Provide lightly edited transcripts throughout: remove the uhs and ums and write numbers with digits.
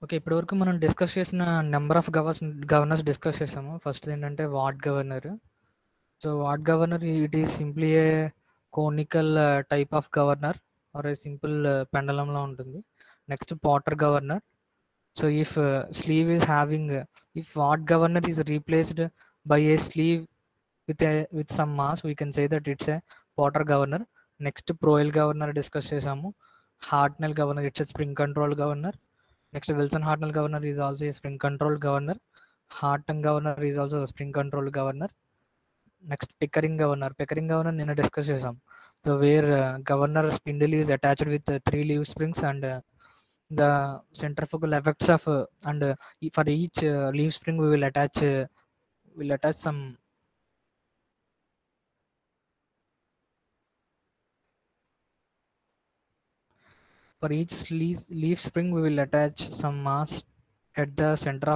Okay. ఇప్పటివరకు మనం discuss చేసిన నెంబర్ ఆఫ్ గవర్నర్స్ డిస్కస్ చేసాము. ఫస్ట్ ఏంటంటే Watt governor. So Watt governor it is simply a conical type of governor or a simple పెండలంలా ఉంటుంది. Next Porter governor. So if sleeve is having if Watt governor is replaced by a sleeve with some mass, we can say that it's a Potter governor. Next Proel governor discuss చేసాము. Hartnell governor, it's a spring control governor. Next Wilson Hartnell governor is also a spring control governor. Harton governor is also a spring control governor. Next Pickering governor నిన్న discuss చేసాం. So where governor spindle is attached with 3 leaf springs and the centrifugal effects of and for each leaf spring we will attach some. For each leaf spring, we will attach some mass at the center,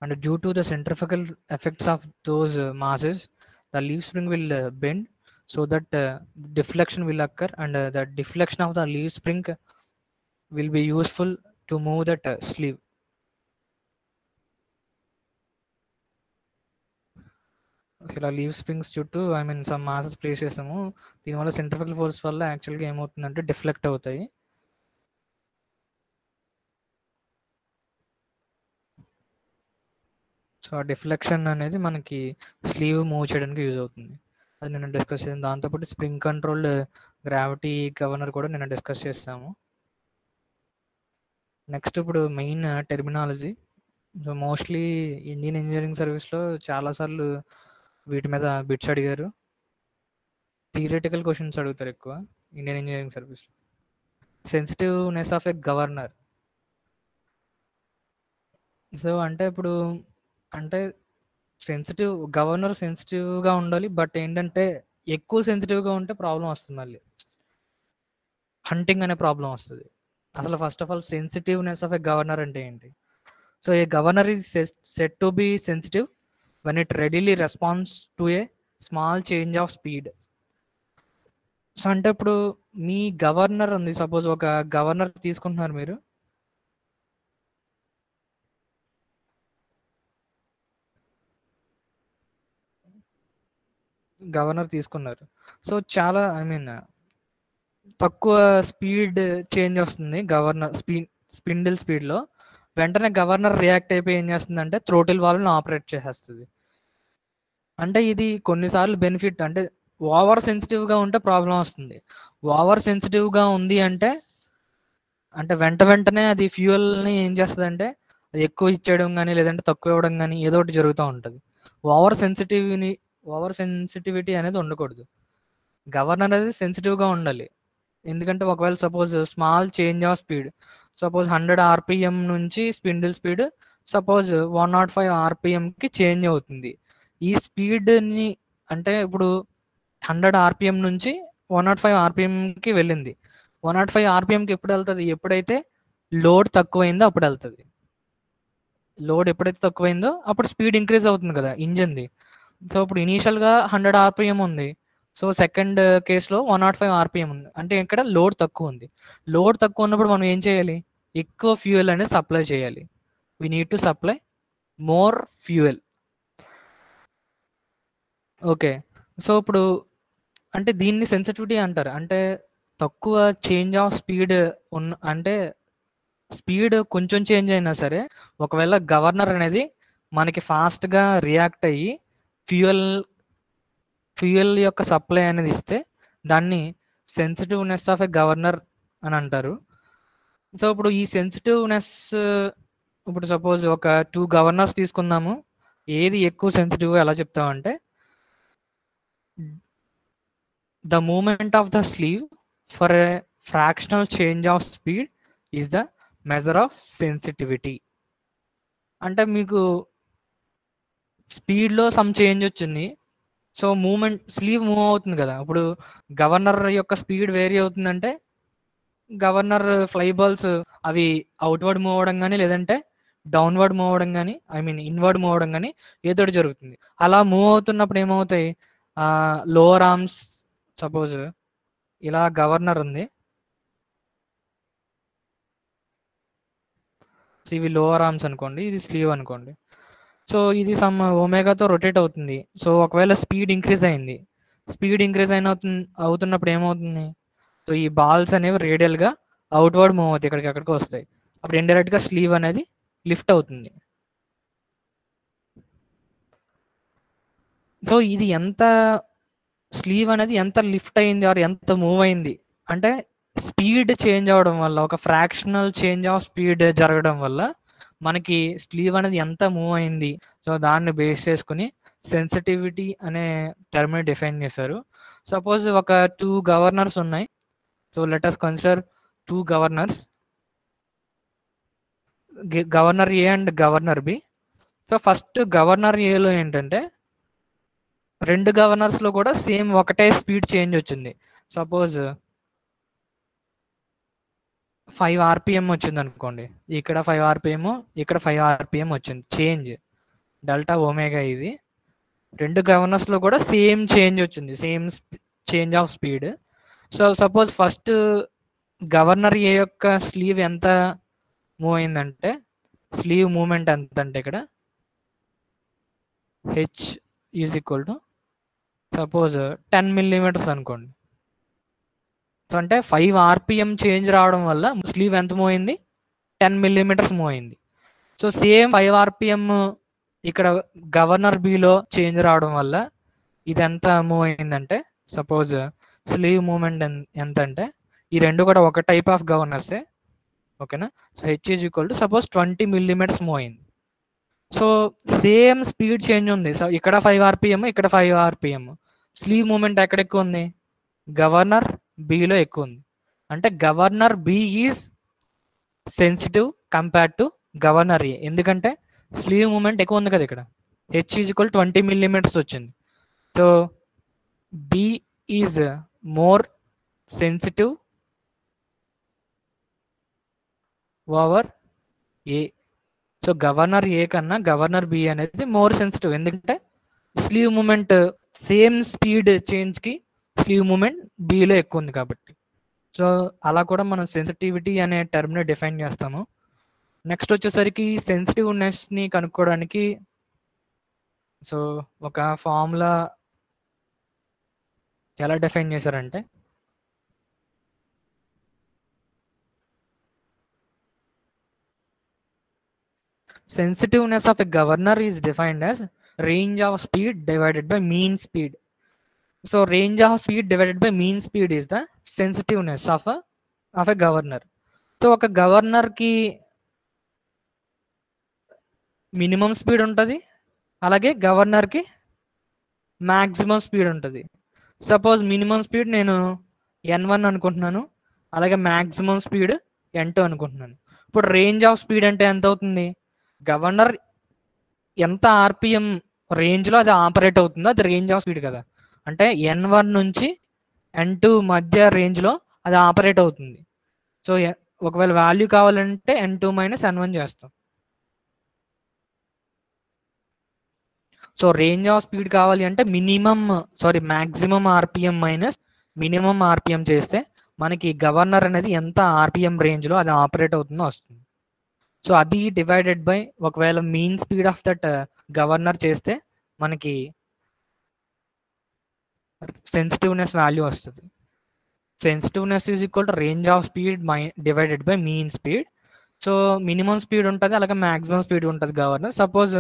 and due to the centrifugal effects of those masses, the leaf spring will bend, so that deflection will occur, and the deflection of the leaf spring will be useful to move that sleeve. ఇలా leave springs చుట్టూ some masses place చేస్తాము. దీనివల్ల centrifugal force వల్ల యాక్చువల్గా ఏమవుతుందంటే deflect అవుతాయి. So ఆ deflection అనేది మనకి స్లీవ్ మూవ్ చేయడానికి యూజ్ అవుతుంది. అది నేను డిస్కస్ చేసాను. దాంతోపాటు స్ప్రింగ్ కంట్రోల్డ్ గ్రావిటీ గవర్నర్ కూడా నేను డిస్కస్ చేస్తాము. నెక్స్ట్ ఇప్పుడు main terminology. So mostly Indian engineering సర్వీస్లో చాలాసార్లు వీటి మీద బిట్స్ అడిగారు. థియరిటికల్ క్వశ్చన్స్ అడుగుతారు ఎక్కువ ఇండియన్ ఇంజనీరింగ్ సర్వీస్లో. Sensitiveness of a governor. So అంటే ఇప్పుడు అంటే గవర్నర్ సెన్సిటివ్గా ఉండాలి. బట్ ఏంటంటే ఎక్కువ సెన్సిటివ్గా ఉంటే ప్రాబ్లం వస్తుంది, మళ్ళీ హంటింగ్ అనే ప్రాబ్లం వస్తుంది. అసలు first of all sensitiveness of a governor అంటే ఏంటి? So A governor is set to be sensitive when it readily responds to a small change of speed. So అంటే ఇప్పుడు మీ గవర్నర్ ఉంది, సపోజ్ ఒక గవర్నర్ తీసుకుంటున్నారు మీరు. గవర్నర్ తీసుకున్నారు. సో చాలా తక్కువ స్పీడ్ చేంజ్ వస్తుంది గవర్నర్ స్పిండిల్ స్పీడ్లో. వెంటనే గవర్నర్ రియాక్ట్ అయిపోయి ఏం చేస్తుందంటే థ్రోటిల్ వాల్వ్ని ఆపరేట్ చేసేస్తుంది. అంటే ఇది కొన్నిసార్లు బెనిఫిట్, అంటే ఓవర్ సెన్సిటివ్గా ఉంటే ప్రాబ్లం వస్తుంది. ఓవర్ సెన్సిటివ్గా ఉంది అంటే వెంటనే అది ఫ్యూయల్ని ఏం చేస్తుంది అంటే అది ఎక్కువ ఇచ్చేయడం కానీ లేదంటే తక్కువ ఇవ్వడం కానీ ఏదో ఒకటి జరుగుతూ ఉంటుంది. ఓవర్ సెన్సిటివిటీ అనేది ఉండకూడదు. గవర్నర్ అనేది సెన్సిటివ్గా ఉండాలి. ఎందుకంటే ఒకవేళ suppose small change of speed, suppose 100 RPM నుంచి స్పిండిల్ స్పీడ్ సపోజ్ 105 RPMకి చేంజ్ అవుతుంది. ఈ స్పీడ్ని అంటే ఇప్పుడు 100 RPM నుంచి 105 RPMకి వెళ్ళింది. 105 RPMకి ఎప్పుడు వెళ్తుంది? ఎప్పుడైతే లోడ్ తక్కువైందో అప్పుడు వెళ్తుంది. లోడ్ ఎప్పుడైతే తక్కువైందో అప్పుడు స్పీడ్ ఇంక్రీజ్ అవుతుంది కదా ఇంజిన్ది. సో ఇప్పుడు ఇనీషియల్గా 100 RPM ఉంది. సో సెకండ్ కేసులో 105 RPM ఉంది. అంటే ఇక్కడ లోడ్ తక్కువ ఉంది. లోడ్ తక్కువ ఉన్నప్పుడు మనం ఏం చేయాలి? ఎక్కువ ఫ్యూయల్ అనేది సప్లై చేయాలి. We need to supply more fuel. Okay. So ఇప్పుడు అంటే దీన్ని సెన్సిటివిటీ అంటారు. అంటే తక్కువ చేంజ్ ఆఫ్ స్పీడ్ అంటే స్పీడ్ కొంచెం చేంజ్ అయినా సరే ఒకవేళ గవర్నర్ అనేది మనకి ఫాస్ట్గా రియాక్ట్ అయ్యి ఫ్యూయల్ యొక్క సప్లై అనేది ఇస్తే దాన్ని సెన్సిటివ్నెస్ ఆఫ్ ఎ గవర్నర్ అని అంటారు. సో ఇప్పుడు ఈ సెన్సిటివ్నెస్, ఇప్పుడు సపోజ్ ఒక 2 గవర్నర్స్ తీసుకుందాము. ఏది ఎక్కువ సెన్సిటివ్ ఎలా చెప్తామంటే the movement of the sleeve for a fractional change of speed is the measure of sensitivity. అంటే మీకు స్పీడ్లో సమ్ చేంజ్ వచ్చింది. సో స్లీవ్ మూవ్ అవుతుంది కదా. ఇప్పుడు గవర్నర్ యొక్క స్పీడ్ వేరీ అవుతుందంటే గవర్నర్ ఫ్లై బాల్స్ అవి అవుట్వర్డ్ మూవ్ అవ్వడం కానీ లేదంటే డౌన్వర్డ్ మూవ్ అవ్వడం కానీ ఇన్వర్డ్ మూవ్ అవ్వడం కానీ ఏదో జరుగుతుంది. అలా మూవ్ అవుతున్నప్పుడు ఏమవుతాయి? లోవర్ ఆర్మ్స్, సపోజ్ ఇలా గవర్నర్ ఉంది. సో ఇవి లోవర్ ఆర్మ్స్ అనుకోండి, ఇది స్లీవ్ అనుకోండి. సో ఇది సమ్ ఒమేగాతో రొటేట్ అవుతుంది. సో ఒకవేళ స్పీడ్ ఇంక్రీజ్ అయింది, స్పీడ్ ఇంక్రీజ్ అవుతున్నప్పుడు ఏమవుతుంది, సో ఈ బాల్స్ అనేవి రేడియల్గా అవుట్వర్డ్ మూవ్ అవుతాయి, ఇక్కడికి ఎక్కడికి వస్తాయి. అప్పుడు ఇండైరెక్ట్గా స్లీవ్ అనేది లిఫ్ట్ అవుతుంది. సో ఇది ఎంత స్లీవ్ అనేది ఎంత లిఫ్ట్ అయింది ఆర్ ఎంత మూవ్ అయింది అంటే స్పీడ్ చేంజ్ అవ్వడం వల్ల, ఒక ఫ్రాక్షనల్ చేంజ్ ఆఫ్ స్పీడ్ జరగడం వల్ల మనకి స్లీవ్ అనేది ఎంత మూవ్ అయింది, సో దాన్ని బేస్ చేసుకుని సెన్సిటివిటీ అనే టర్మ్ డిఫైన్ చేశారు. సపోజ్ ఒక 2 గవర్నర్స్ ఉన్నాయి. So let us consider 2 governors, governor A and governor B. So first governor ఏలో ఏంటంటే 2 గవర్నర్స్లో కూడా సేమ్ ఒకటే స్పీడ్ చేంజ్ వచ్చింది. సపోజ్ 5 RPM వచ్చింది అనుకోండి, ఇక్కడ 5 RPM, ఇక్కడ 5 RPM వచ్చింది చేంజ్, డెల్టా ఒమేగా. ఇది 2 గవర్నర్స్లో కూడా సేమ్ చేంజ్ వచ్చింది, same change of speed. So suppose first governor A యొక్క స్లీవ్ ఎంత మూవ్ అయిందంటే, స్లీవ్ మూమెంట్ ఎంత అంటే ఇక్కడ H is equal to suppose 10 millimeters అనుకోండి. సో అంటే 5 RPM చేంజ్ రావడం వల్ల స్లీవ్ ఎంత మూవ్ అయింది, 10 millimeters మూవ్ అయింది. సో సేమ్ 5 RPM ఇక్కడ గవర్నర్ బిలో చేంజ్ రావడం వల్ల ఇది ఎంత మూవ్ అయిందంటే, సపోజ్ స్లీవ్ మూమెంట్ ఎంత అంటే, ఈ రెండు కూడా ఒక టైప్ ఆఫ్ గవర్నర్సే, ఓకేనా. So H is equal to suppose 20 millimeters move అయింది. సో సేమ్ స్పీడ్ చేంజ్ ఉంది. సో ఇక్కడ 5 RPM, ఇక్కడ 5 RPM. స్లీవ్ మూమెంట్ ఎక్కడ ఎక్కువ ఉంది, గవర్నర్ బిలో ఎక్కువ ఉంది. అంటే governor B is sensitive compared to governor A, ఎందుకంటే స్లీవ్ మూమెంట్ ఎక్కువ ఉంది కదా ఇక్కడ. హెచ్ ఈజ్ ఈక్వల్ 20 millimeters వచ్చింది. So B is more sensitive over A. So governor A కన్నా గవర్నర్ బి అనేది మోర్ సెన్సిటివ్, ఎందుకంటే స్లీవ్ మూమెంట్ సేమ్ స్పీడ్ చేంజ్కి స్లీవ్ మూమెంట్ బిలో ఎక్కువ ఉంది కాబట్టి. సో అలా కూడా మనం సెన్సిటివిటీ అనే టర్మ్ని డిఫైన్ చేస్తాము. నెక్స్ట్ వచ్చేసరికి సెన్సిటివ్నెస్ని కనుక్కోవడానికి సో ఒక ఫార్ములా ఎలా డిఫైన్ చేశారంటే, sensitiveness of a governor is defined as range of speed divided by mean speed. So range of speed divided by mean speed is the sensitiveness of a governor. So ఒక governor కి minimum speed ఉంటుంది, అలాగే governor కి maximum speed ఉంటుంది. Suppose minimum speed నేను N1 అనుకుంటున్నాను, అలాగే maximum speed N2 అనుకుంటున్నాను. ఇప్పుడు రేంజ్ ఆఫ్ స్పీడ్ అంటే ఎంత అవుతుంది, గవర్నర్ ఎంత RPM రేంజ్లో అది ఆపరేట్ అవుతుందో అది రేంజ్ ఆఫ్ స్పీడ్ కదా. అంటే N1 నుంచి N2 మధ్య రేంజ్లో అది ఆపరేట్ అవుతుంది. సో ఒకవేళ వాల్యూ కావాలంటే N2 మైనస్ N1 చేస్తాం. సో రేంజ్ ఆఫ్ స్పీడ్ కావాలి అంటే maximum RPM minus minimum RPM చేస్తే మనకి గవర్నర్ అనేది ఎంత RPM రేంజ్లో అది ఆపరేట్ అవుతుందో వస్తుంది. సో అది డివైడెడ్ బై ఒకవేళ mean speed of that governor చేస్తే మనకి సెన్సిటివ్నెస్ వాల్యూ వస్తుంది. Sensitiveness is equal to range of speed divided by mean speed. So minimum speed ఉంటుంది, అలాగే మ్యాక్సిమం స్పీడ్ ఉంటుంది గవర్నర్. సపోజ్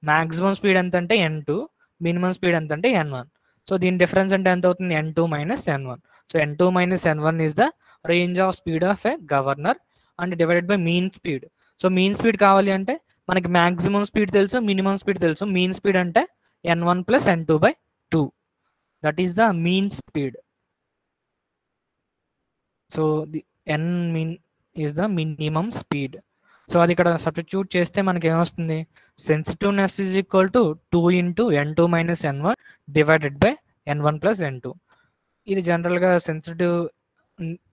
మ్యాక్సిమం స్పీడ్ ఎంత అంటే N2, మినిమం స్పీడ్ ఎంత అంటే N1. సో దీని డిఫరెన్స్ అంటే ఎంత అవుతుంది, N2 minus N1. So N2 minus N1 is the range of speed of A governor and divided by mean speed. So mean speed కావాలి అంటే మనకి మ్యాక్సిమం స్పీడ్ తెలుసు, మినిమం స్పీడ్ తెలుసు. మీన్ స్పీడ్ అంటే N1 plus N2 by 2, that is the mean speed. So the N mean is the minimum speed. So అది ఇక్కడ substitute చేస్తే మనకి ఏమొస్తుంది, sensitiveness is equal to 2 into N2 minus N1 divided by N1 plus N2. ఇది జనరల్గా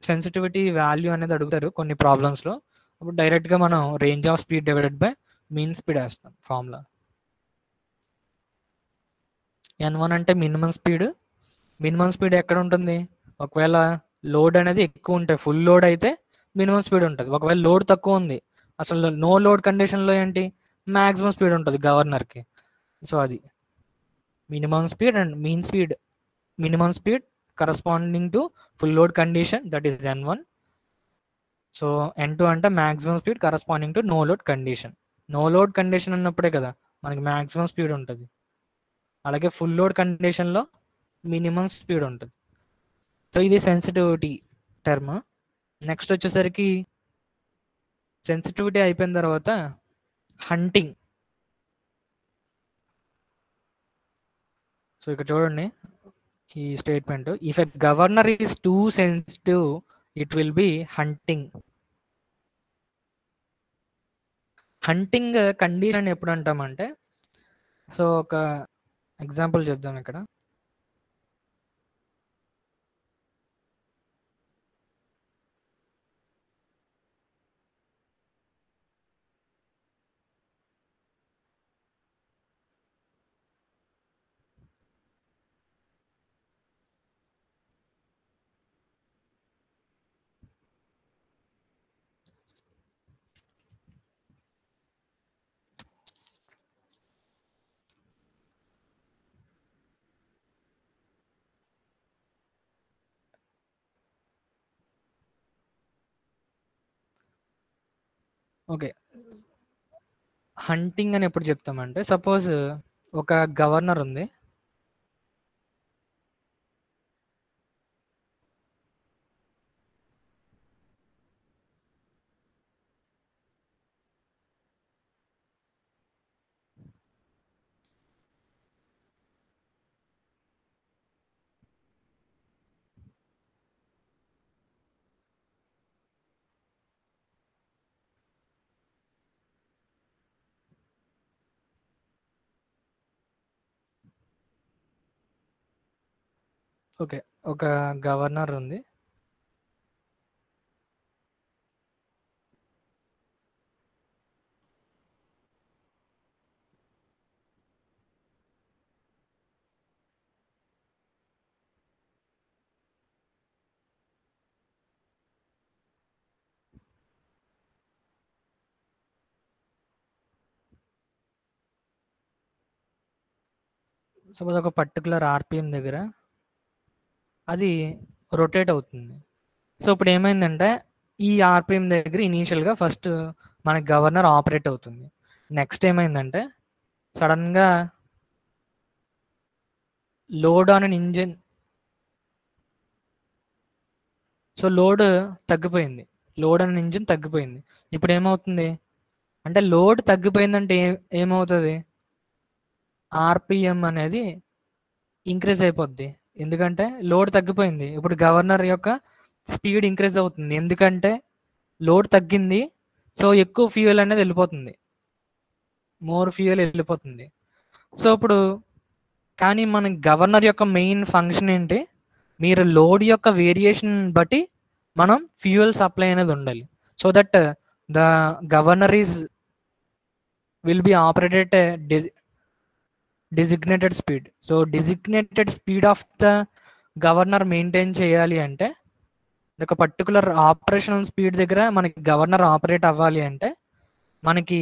sensitivity value అనేది అడుగుతారు కొన్ని ప్రాబ్లమ్స్లో. అప్పుడు డైరెక్ట్గా మనం range of speed divided by mean speed వేస్తాం ఫార్ములా. N1 అంటే మినిమం స్పీడ్. మినిమం స్పీడ్ ఎక్కడ ఉంటుంది, ఒకవేళ లోడ్ అనేది ఎక్కువ ఉంటే, ఫుల్ లోడ్ అయితే మినిమం స్పీడ్ ఉంటుంది. ఒకవేళ లోడ్ తక్కువ ఉంది, అసలు నో లోడ్ కండిషన్లో ఏంటి, మ్యాక్సిమం స్పీడ్ ఉంటుంది గవర్నర్కి. సో అది minimum speed and mean speed. Minimum speed corresponding to full load condition, that is N1. So N2 అంటే maximum speed corresponding to no load condition. No load condition ఉన్నప్పుడే కదా మనకి maximum speed ఉంటుంది. అలాగే full load కండిషన్లో minimum speed ఉంటుంది. So ఇది sensitivity term. Next వచ్చేసరికి సెన్సిటివిటీ అయిపోయిన తర్వాత హంటింగ్. సో ఇక్కడ చూడండి ఈ statement, if a governor is too sensitive it will be hunting. Hunting condition ఎప్పుడు అంటామంటే, సో ఒక ఎగ్జాంపుల్ చెప్దాం ఇక్కడ. ఓకే, హంటింగ్ అని ఎప్పుడు చెప్తామంటే, సపోజ్ ఒక గవర్నర్ ఉంది. ఓకే, ఒక గవర్నర్ ఉంది. సపోజ్ ఒక పర్టికులర్ ఆర్పిఎం దగ్గర అది రొటేట్ అవుతుంది. సో ఇప్పుడు ఏమైందంటే, ఈ ఆర్పిఎం దగ్గర ఇనీషియల్గా ఫస్ట్ మనకి గవర్నర్ ఆపరేట్ అవుతుంది. నెక్స్ట్ ఏమైందంటే, సడన్గా load on an engine, so load తగ్గిపోయింది, లోడ్ అన్ ఇంజిన్ తగ్గిపోయింది. ఇప్పుడు ఏమవుతుంది అంటే, లోడ్ తగ్గిపోయిందంటే ఏమవుతుంది, ఆర్పిఎం అనేది ఇంక్రీజ్ అయిపోద్ది. ఎందుకంటే లోడ్ తగ్గిపోయింది. ఇప్పుడు గవర్నర్ యొక్క స్పీడ్ ఇంక్రీజ్ అవుతుంది, ఎందుకంటే లోడ్ తగ్గింది. సో ఎక్కువ ఫ్యూయల్ అనేది వెళ్ళిపోతుంది, మోర్ ఫ్యూయల్ వెళ్ళిపోతుంది. సో ఇప్పుడు కానీ మన గవర్నర్ యొక్క మెయిన్ ఫంక్షన్ ఏంటి, మీరు లోడ్ యొక్క వేరియేషన్ బట్టి మనం ఫ్యూయల్ సప్లై అనేది ఉండాలి. So that the governor is will be operated designated speed. So designated speed of the governor maintain చేయాలి అంటే, ఒక పర్టికులర్ ఆపరేషనల్ స్పీడ్ దగ్గర మనకి గవర్నర్ ఆపరేట్ అవ్వాలి అంటే, మనకి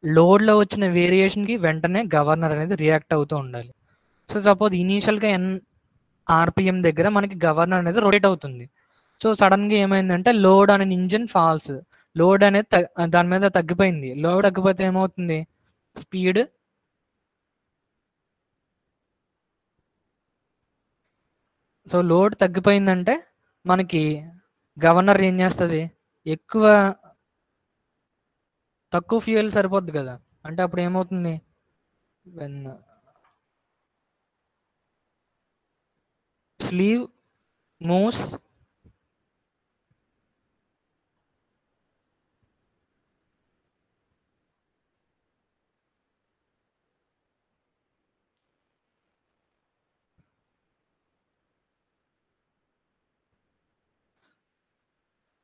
లోడ్లో వచ్చిన వేరియేషన్కి వెంటనే గవర్నర్ అనేది రియాక్ట్ అవుతూ ఉండాలి. సో సపోజ్ ఇనీషియల్గా ఆర్పిఎం దగ్గర మనకి గవర్నర్ అనేది రొటేట్ అవుతుంది. సో సడన్గా ఏమైందంటే, లోడ్ అనే ఇంజిన్ ఫాల్స్, లోడ్ అనేది దాని మీద తగ్గిపోయింది. లోడ్ తగ్గిపోతే ఏమవుతుంది, స్పీడ్ సో లోడ్ తగ్గిపోయిందంటే మనకి గవర్నర్ ఏం చేస్తుంది, తక్కువ ఫ్యూయల్ సరిపోద్ది కదా. అంటే అప్పుడు ఏమవుతుంది, when sleeve moves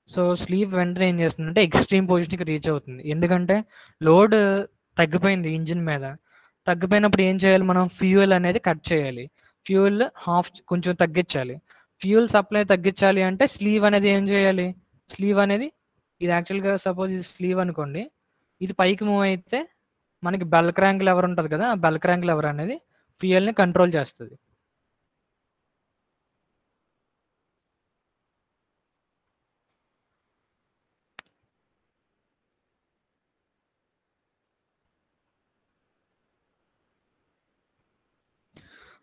so sleeve వెంటనే ఏం చేస్తుందంటే ఎక్స్ట్రీమ్ పొజిషన్కి రీచ్ అవుతుంది. ఎందుకంటే లోడ్ తగ్గిపోయింది ఇంజిన్ మీద. తగ్గిపోయినప్పుడు ఏం చేయాలి, మనం ఫ్యూయల్ అనేది కట్ చేయాలి, ఫ్యూయల్ కొంచెం తగ్గించాలి. ఫ్యూయల్ సప్లై తగ్గించాలి అంటే స్లీవ్ అనేది ఏం చేయాలి, స్లీవ్ అనేది ఇది యాక్చువల్గా సపోజ్ ఇది స్లీవ్ అనుకోండి, ఇది పైకి మూవ్ అయితే మనకి బెల్ క్రాంక్ లెవర్ ఉంటుంది కదా, ఆ బెల్ క్రాంక్ లెవర్ అనేది ఫ్యూయల్ని కంట్రోల్ చేస్తుంది.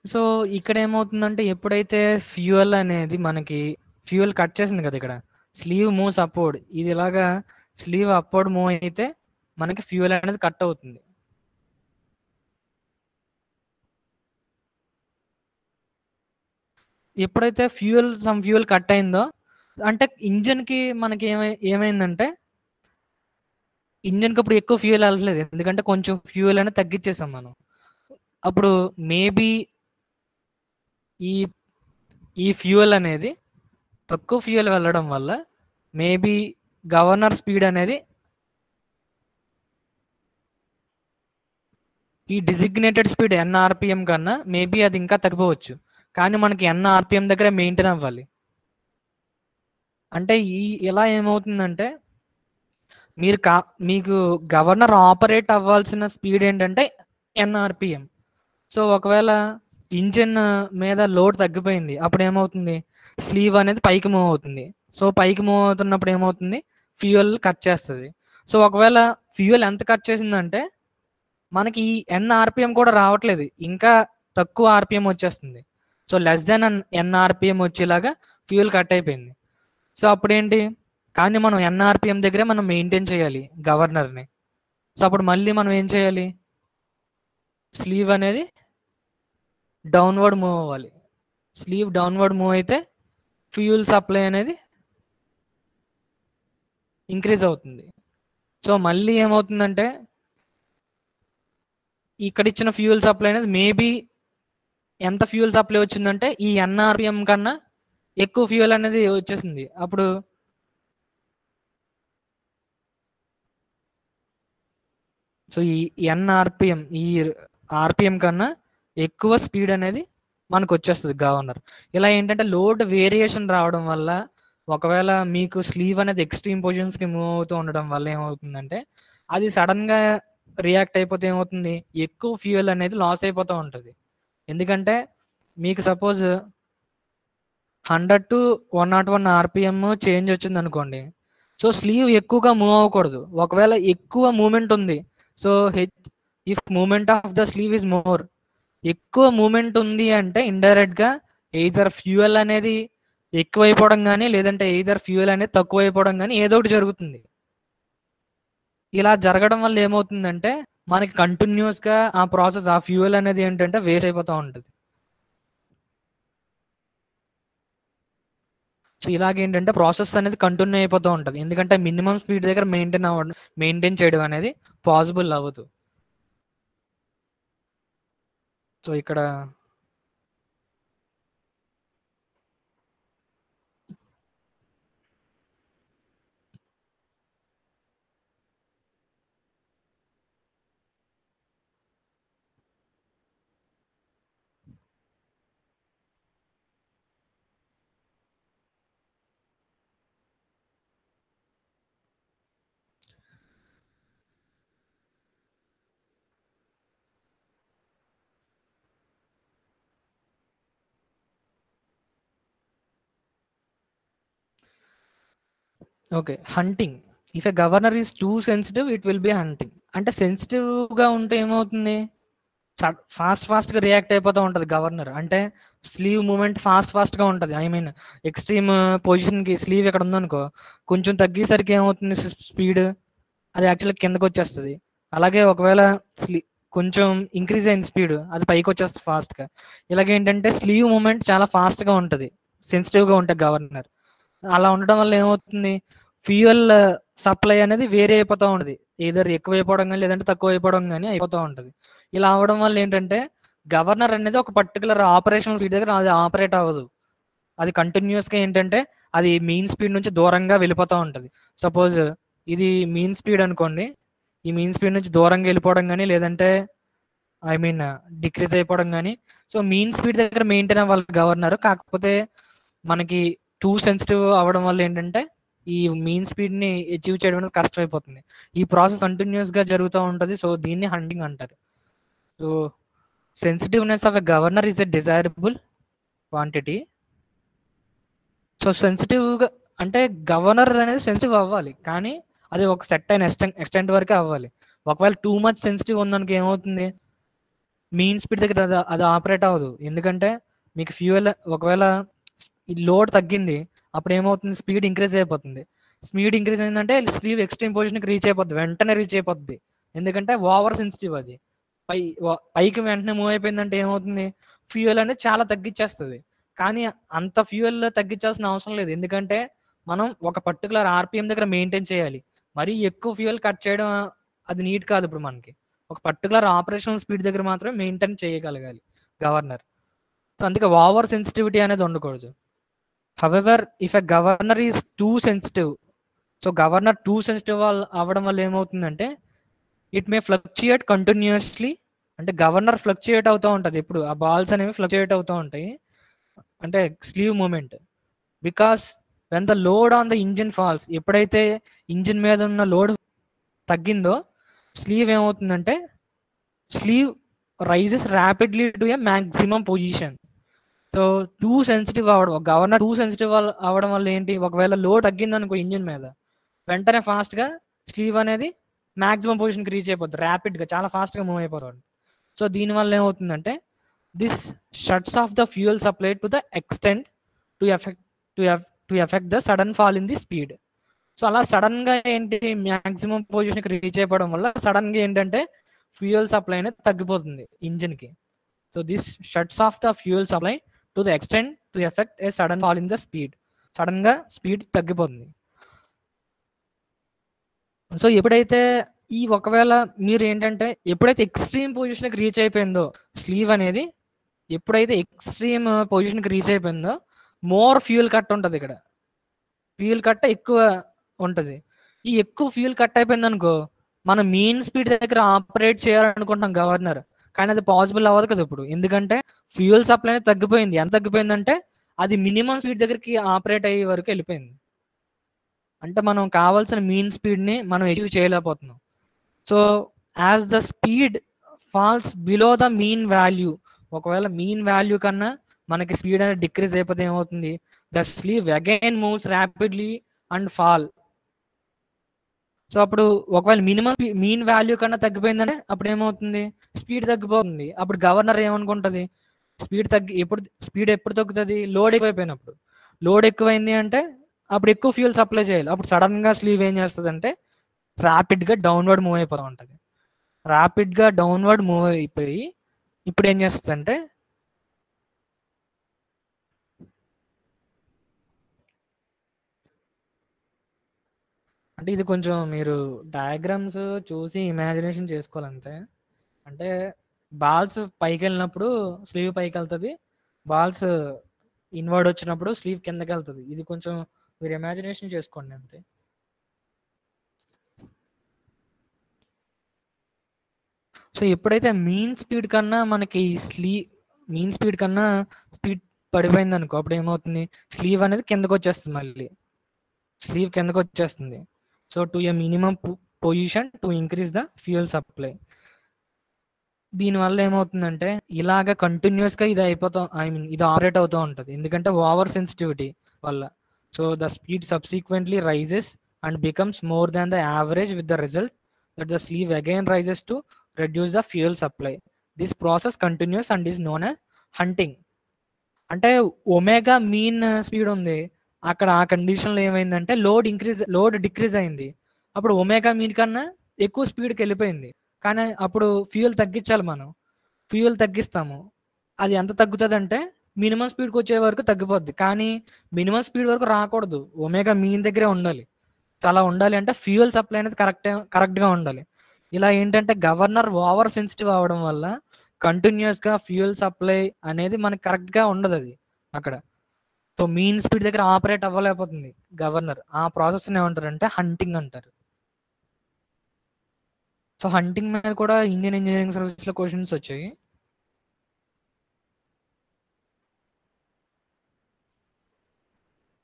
సో ఇక్కడ ఏమవుతుందంటే ఎప్పుడైతే ఫ్యూయల్ అనేది మనకి ఫ్యూయల్ కట్ చేసింది కదా, ఇక్కడ స్లీవ్ మూవ్స్ అప్వర్డ్, ఇది ఇలాగా స్లీవ్ అప్వర్డ్ మూవ్ అయితే మనకి ఫ్యూయల్ అనేది కట్ అవుతుంది. ఎప్పుడైతే ఫ్యూయల్ కట్ అయిందో అంటే ఇంజన్కి మనకి ఏమైందంటే ఇంజన్కి అప్పుడు ఎక్కువ ఫ్యూయల్ వెళ్ళట్లేదు, ఎందుకంటే కొంచెం ఫ్యూయల్ అనేది తగ్గించేసాం మనం. అప్పుడు మేబీ ఈ ఈ ఫ్యూయల్ అనేది తక్కువ ఫ్యూయల్ వెళ్ళడం వల్ల మేబీ గవర్నర్ స్పీడ్ అనేది ఈ డిజిగ్నేటెడ్ స్పీడ్ ఎన్ఆర్పిఎం కన్నా మేబీ అది ఇంకా తగ్గిపోవచ్చు, కానీ మనకి ఎన్ఆర్పిఎం దగ్గర మెయింటైన్ అవ్వాలి. అంటే ఇలా ఏమవుతుందంటే మీకు గవర్నర్ ఆపరేట్ అవ్వాల్సిన స్పీడ్ ఏంటంటే ఎన్ఆర్పిఎం. సో ఒకవేళ ఇంజిన్ మీద లోడ్ తగ్గిపోయింది, అప్పుడు ఏమవుతుంది, స్లీవ్ అనేది పైకి మూవ్ అవుతుంది. సో పైకి మూవ్ అవుతున్నప్పుడు ఏమవుతుంది, ఫ్యూయల్ కట్ చేస్తుంది. సో ఒకవేళ ఫ్యూయల్ ఎంత కట్ చేసిందంటే మనకి ఈ ఎన్ఆర్పిఎం కూడా రావట్లేదు, ఇంకా తక్కువ ఆర్పిఎం వచ్చేస్తుంది. సో లెస్ దెన్ ఎన్ఆర్పిఎం వచ్చేలాగా ఫ్యూయల్ కట్ అయిపోయింది. సో అప్పుడేంటి, కానీ మనం ఎన్ఆర్పిఎం దగ్గరే మనం మెయింటైన్ చేయాలి గవర్నర్ని. సో అప్పుడు మళ్ళీ మనం ఏం చేయాలి, స్లీవ్ అనేది డౌన్వర్డ్ మూవ్ అవ్వాలి. స్లీవ్ డౌన్వర్డ్ మూవ్ అయితే ఫ్యూయల్ సప్లై అనేది ఇంక్రీజ్ అవుతుంది. సో మళ్ళీ ఏమవుతుందంటే ఇక్కడ ఇచ్చిన ఫ్యూయల్ సప్లై అనేది మేబీ ఎంత ఫ్యూయల్ సప్లై వచ్చిందంటే ఈ ఎన్ఆర్పిఎం కన్నా ఎక్కువ ఫ్యూయల్ అనేది వచ్చేసింది. అప్పుడు సో ఈ ఎన్ఆర్పిఎం ఈ ఆర్పిఎం కన్నా ఎక్కువ స్పీడ్ అనేది మనకు వచ్చేస్తుంది గవర్నర్. ఇలా ఏంటంటే లోడ్ వేరియేషన్ రావడం వల్ల ఒకవేళ మీకు స్లీవ్ అనేది ఎక్స్ట్రీమ్ పొజిషన్స్కి మూవ్ అవుతూ ఉండడం వల్ల ఏమవుతుందంటే అది సడన్గా రియాక్ట్ అయిపోతే ఏమవుతుంది, ఎక్కువ ఫ్యూయల్ అనేది లాస్ అయిపోతూ ఉంటుంది. ఎందుకంటే మీకు సపోజ్ 100 to 101 ఆర్పిఎం చేంజ్ వచ్చింది అనుకోండి, సో స్లీవ్ ఎక్కువగా మూవ్ అవ్వకూడదు. ఒకవేళ ఎక్కువ మూమెంట్ ఉంది, so if movement of the sleeve is more, ఎక్కువ మూమెంట్ ఉంది అంటే ఇండైరెక్ట్గా ఎయిదర్ ఫ్యూయల్ అనేది ఎక్కువైపోవడం కానీ లేదంటే ఎయిదర్ ఫ్యూయల్ అనేది తక్కువ అయిపోవడం కానీ ఏదో ఒకటి జరుగుతుంది. ఇలా జరగడం వల్ల ఏమవుతుందంటే మనకి కంటిన్యూస్గా ఆ ప్రాసెస్ ఆ ఫ్యూయల్ అనేది ఏంటంటే వేస్ట్ అయిపోతూ ఉంటుంది. సో ఇలాగేంటంటే ప్రాసెస్ అనేది కంటిన్యూ అయిపోతూ ఉంటుంది, ఎందుకంటే మినిమం స్పీడ్ దగ్గర మెయింటైన్ చేయడం అనేది పాసిబుల్ అవ్వదు. సో ఇక్కడ okay, hunting. If a governor is too sensitive it will be hunting. అంటే సెన్సిటివ్గా ఉంటే ఏమవుతుంది, ఫాస్ట్గా రియాక్ట్ అయిపోతూ ఉంటుంది గవర్నర్. అంటే స్లీవ్ మూమెంట్ ఫాస్ట్గా ఉంటుంది. ఐ మీన్ ఎక్స్ట్రీమ్ పొజిషన్కి స్లీవ్ ఎక్కడ ఉందనుకో కొంచెం తగ్గేసరికి ఏమవుతుంది, స్పీడ్ అది యాక్చువల్గా కిందకు వచ్చేస్తుంది. అలాగే ఒకవేళ కొంచెం ఇంక్రీజ్ అయిన స్పీడ్ అది పైకి వచ్చేస్తుంది ఫాస్ట్గా. ఇలాగేంటంటే స్లీవ్ మూమెంట్ చాలా ఫాస్ట్గా ఉంటుంది సెన్సిటివ్గా ఉంటే గవర్నర్. అలా ఉండడం వల్ల ఏమవుతుంది, ఫ్యూయల్ సప్లై అనేది వేరే అయిపోతూ ఉంటుంది, ఏదర్ ఎక్కువ అయిపోవడం కానీ లేదంటే తక్కువ అయిపోవడం కానీ అయిపోతూ ఉంటుంది. ఇలా అవడం వల్ల ఏంటంటే గవర్నర్ అనేది ఒక పర్టికులర్ ఆపరేషన్ స్పీడ్ దగ్గర అది ఆపరేట్ అవ్వదు. అది కంటిన్యూస్గా ఏంటంటే అది మీన్ స్పీడ్ నుంచి దూరంగా వెళ్ళిపోతూ ఉంటుంది. సపోజ్ ఇది మీన్ స్పీడ్ అనుకోండి, ఈ మీన్ స్పీడ్ నుంచి దూరంగా వెళ్ళిపోవడం కానీ లేదంటే ఐ మీన్ డిక్రీజ్ అయిపోవడం కానీ. సో మీన్ స్పీడ్ దగ్గర మెయింటైన్ అవ్వాలి గవర్నర్. కాకపోతే మనకి టూ సెన్సిటివ్ అవ్వడం వల్ల ఏంటంటే ఈ మీన్ స్పీడ్ని అచీవ్ చేయడం అనేది కష్టమైపోతుంది. ఈ ప్రాసెస్ కంటిన్యూస్గా జరుగుతూ ఉంటుంది. సో దీన్ని హంటింగ్ అంటారు. So sensitiveness of a governor is a desirable quantity. So సెన్సిటివ్గా అంటే గవర్నర్ అనేది సెన్సిటివ్ అవ్వాలి, కానీ అది ఒక సెట్ అయిన ఎక్స్టెంట్ వరకే అవ్వాలి. ఒకవేళ టూ మచ్ సెన్సిటివ్ ఉందనుకో ఏమవుతుంది, మీన్ స్పీడ్ దగ్గర అది ఆపరేట్ అవ్వదు. ఎందుకంటే మీకు ఫ్యూయల్ ఒకవేళ ఈ లోడ్ తగ్గింది, అప్పుడు ఏమవుతుంది, స్పీడ్ ఇంక్రీజ్ అయిపోతుంది. స్పీడ్ ఇంక్రీజ్ అయిందంటే స్లీవ్ ఎక్స్ట్రీమ్ పొజిషన్కి రీచ్ అయిపోద్ది, వెంటనే రీచ్ అయిపోద్ది. ఎందుకంటే ఓవర్ సెన్సిటివ్ అది. పైకి వెంటనే మూవ్ అయిపోయిందంటే ఏమవుతుంది, ఫ్యూయల్ అనేది చాలా తగ్గించేస్తుంది. కానీ అంత ఫ్యూయల్ తగ్గించాల్సిన అవసరం లేదు, ఎందుకంటే మనం ఒక పర్టికులర్ ఆర్పిఎం దగ్గర మెయింటైన్ చేయాలి. మరీ ఎక్కువ ఫ్యూయల్ కట్ చేయడం అది నీట్ కాదు. ఇప్పుడు మనకి ఒక పర్టికులర్ ఆపరేషన్ స్పీడ్ దగ్గర మాత్రమే మెయింటైన్ చేయగలగాలి గవర్నర్. సో అందుకే ఓవర్ సెన్సిటివిటీ అనేది ఉండకూడదు. However if a governor is too sensitive, so governor too sensitive అవ్వడం వల్ల ఏమవుతుందంటే ఇట్ మే ఫ్లక్చుయేట్ కంటిన్యూస్లీ. అంటే గవర్నర్ ఫ్లక్చుయేట్ అవుతూ ఉంటుంది, ఇప్పుడు ఆ బాల్స్ అనేవి ఫ్లక్చుయేట్ అవుతూ ఉంటాయి, అంటే sleeve movement. Because when the load on the engine falls, ఎప్పుడైతే ఇంజిన్ మీద ఉన్న లోడ్ తగ్గిందో స్లీవ్ ఏమవుతుందంటే sleeve rises rapidly to a maximum position. So too sensitive అవ్వడం, గవర్నర్ టూ సెన్సిటివ్ అవ్వడం వల్ల ఏంటి, ఒకవేళ లోడ్ తగ్గింది అనుకో ఇంజిన్ మీద, వెంటనే ఫాస్ట్గా స్లీవ్ అనేది మ్యాక్సిమం పొజిషన్కి రీచ్ అయిపోతుంది, ర్యాపిడ్గా చాలా ఫాస్ట్గా మూవ్ అయిపోతుంది. సో దీనివల్ల ఏమవుతుందంటే this shuts off the fuel supply to the extent to effect the sudden fall in the speed. So అలా సడన్గా ఏంటి, మ్యాక్సిమం పొజిషన్కి రీచ్ అయిపోవడం వల్ల సడన్గా ఏంటంటే ఫ్యూయల్ సప్లై అనేది తగ్గిపోతుంది ఇంజిన్కి. So this shuts off the fuel supply to the extent to effect a sudden fall in the speed. సడన్గా స్పీడ్ తగ్గిపోతుంది. సో ఎప్పుడైతే ఒకవేళ మీరు ఏంటంటే ఎప్పుడైతే ఎక్స్ట్రీమ్ పొజిషన్కి రీచ్ అయిపోయిందో స్లీవ్ అనేది, ఎప్పుడైతే ఎక్స్ట్రీమ్ పొజిషన్కి రీచ్ అయిపోయిందో మోర్ ఫ్యూయల్ కట్ ఉంటుంది. ఇక్కడ ఫ్యూయల్ కట్ ఎక్కువ ఉంటుంది. ఈ ఎక్కువ ఫ్యూయల్ కట్ అయిపోయింది అనుకో, మనం మీన్ స్పీడ్ దగ్గర ఆపరేట్ చేయాలనుకుంటున్నాం గవర్నర్, కానీ అది పాసిబుల్ అవ్వదు కదా ఇప్పుడు. ఎందుకంటే ఫ్యూయల్ సప్లై అనేది తగ్గిపోయింది. ఎంత తగ్గిపోయిందంటే అది మినిమం స్పీడ్ దగ్గరికి ఆపరేట్ అయ్యే వరకు వెళ్ళిపోయింది. అంటే మనం కావాల్సిన మీన్ స్పీడ్ని మనం అచీవ్ చేయలేకపోతున్నాం. So as the speed falls below the mean value, ఒకవేళ మీన్ వాల్యూ కన్నా మనకి స్పీడ్ అనేది డిక్రీజ్ అయిపోతే ఏమవుతుంది, the sleeve again moves rapidly and fall. So అప్పుడు ఒకవేళ మీన్ వాల్యూ కన్నా తగ్గిపోయిందంటే అప్పుడు ఏమవుతుంది, స్పీడ్ తగ్గిపోతుంది. అప్పుడు గవర్నర్ ఏమనుకుంటుంది, స్పీడ్ ఎప్పుడు తగ్గుతుంది, లోడ్ ఎక్కువైపోయినప్పుడు. లోడ్ ఎక్కువైంది అంటే అప్పుడు ఎక్కువ ఫ్యూయల్ సప్లై చేయాలి. అప్పుడు సడన్గా స్లీవ్ ఏం చేస్తుంది అంటే ర్యాపిడ్గా డౌన్వర్డ్ మూవ్ అయిపోతూ ఉంటుంది. ర్యాపిడ్గా డౌన్వర్డ్ మూవ్ అయిపోయి ఇప్పుడు ఏం చేస్తుంది అంటే ఇది కొంచెం మీరు డయాగ్రామ్స్ చూసి ఇమాజినేషన్ చేసుకోవాలంతే. అంటే బాల్స్ పైకి వెళ్ళినప్పుడు స్లీవ్ పైకి వెళ్తుంది, బాల్స్ ఇన్వర్డ్ వచ్చినప్పుడు స్లీవ్ కిందకి వెళ్తుంది. ఇది కొంచెం మీరు ఇమాజినేషన్ చేసుకోండి అంతే. సో ఎప్పుడైతే మీన్ స్పీడ్ కన్నా మనకి మీన్ స్పీడ్ కన్నా స్పీడ్ పడిపోయింది అనుకో, అప్పుడు ఏమవుతుంది, స్లీవ్ అనేది కిందకు వచ్చేస్తుంది, మళ్ళీ స్లీవ్ కిందకు వచ్చేస్తుంది. So to A minimum position to increase the fuel supply. దీనివల్ల ఏమవుతుందంటే ఇలాగ కంటిన్యూస్గా ఇది ఇది ఆపరేట్ అవుతూ ఉంటుంది, ఎందుకంటే ఓవర్ సెన్సిటివిటీ వల్ల. So the speed subsequently rises and becomes more than the average with the result that the sleeve again rises to reduce the fuel supply. This process continues and is known as hunting. అంటే omega mean speed ఉంది, అక్కడ ఆ కండిషన్లో ఏమైందంటే load decrease అయింది. అప్పుడు omega mean కన్నా ఎక్కువ స్పీడ్కి వెళ్ళిపోయింది, కానీ అప్పుడు ఫ్యూయల్ తగ్గించాలి. మనం ఫ్యూయల్ తగ్గిస్తాము, అది ఎంత తగ్గుతుంది అంటే మినిమం స్పీడ్కి వచ్చే వరకు తగ్గిపోద్ది. కానీ మినిమం స్పీడ్ వరకు రాకూడదు, ఒమేగా మీన్ దగ్గరే ఉండాలి. చాలా ఉండాలి అంటే ఫ్యూయల్ సప్లై అనేది కరెక్ట్గా ఉండాలి. ఇలా ఏంటంటే గవర్నర్ ఓవర్ సెన్సిటివ్ అవ్వడం వల్ల కంటిన్యూస్గా ఫ్యూయల్ సప్లై అనేది మనకి కరెక్ట్గా ఉండదు అది అక్కడ. సో మీన్ స్పీడ్ దగ్గర ఆపరేట్ అవ్వలేకపోతుంది గవర్నర్. ఆ ప్రాసెస్ని ఏమంటారంటే హంటింగ్ అంటారు. సో హంటింగ్ మీద కూడా ఇండియన్ ఇంజనీరింగ్ సర్వీస్లో క్వశ్చన్స్ వచ్చాయి.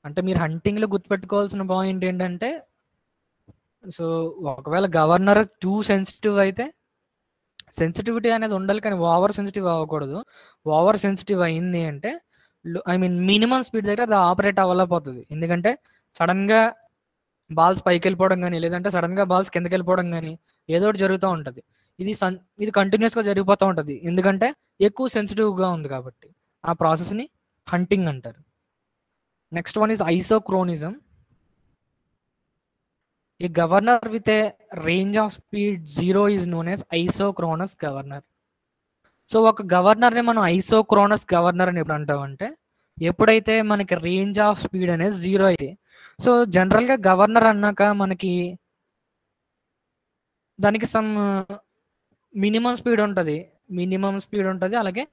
అంటే మీరు హంటింగ్లో గుర్తుపెట్టుకోవాల్సిన పాయింట్ ఏంటంటే, సో ఒకవేళ గవర్నర్ టూ సెన్సిటివ్ అయితే సెన్సిటివిటీ అనేది ఉండాలి, కానీ ఓవర్ సెన్సిటివ్ అవ్వకూడదు. ఓవర్ సెన్సిటివ్ అయింది అంటే మినిమం స్పీడ్ దగ్గర అది ఆపరేట్ అవ్వలేకపోతుంది. ఎందుకంటే సడన్గా బాల్స్ పైకి వెళ్ళిపోవడం కానీ, లేదంటే సడన్గా బాల్స్ కిందకి వెళ్ళిపోవడం కానీ ఏదో ఒకటి జరుగుతూ ఉంటుంది. ఇది కంటిన్యూస్గా జరిగిపోతూ ఉంటుంది, ఎందుకంటే ఎక్కువ సెన్సిటివ్గా ఉంది కాబట్టి. ఆ ప్రాసెస్ని హంటింగ్ అంటారు. Next one is isochronism. A governor with a range of speed 0 is known as isochronous governor. So ఒక గవర్నర్ని మనం ఐసోక్రోనస్ గవర్నర్ అని ఎప్పుడు అంటామంటే, ఎప్పుడైతే మనకి రేంజ్ ఆఫ్ స్పీడ్ అనేది 0 అయితే. సో జనరల్గా గవర్నర్ అన్నాక మనకి దానికి సమ్ మినిమం స్పీడ్ ఉంటుంది, అలాగే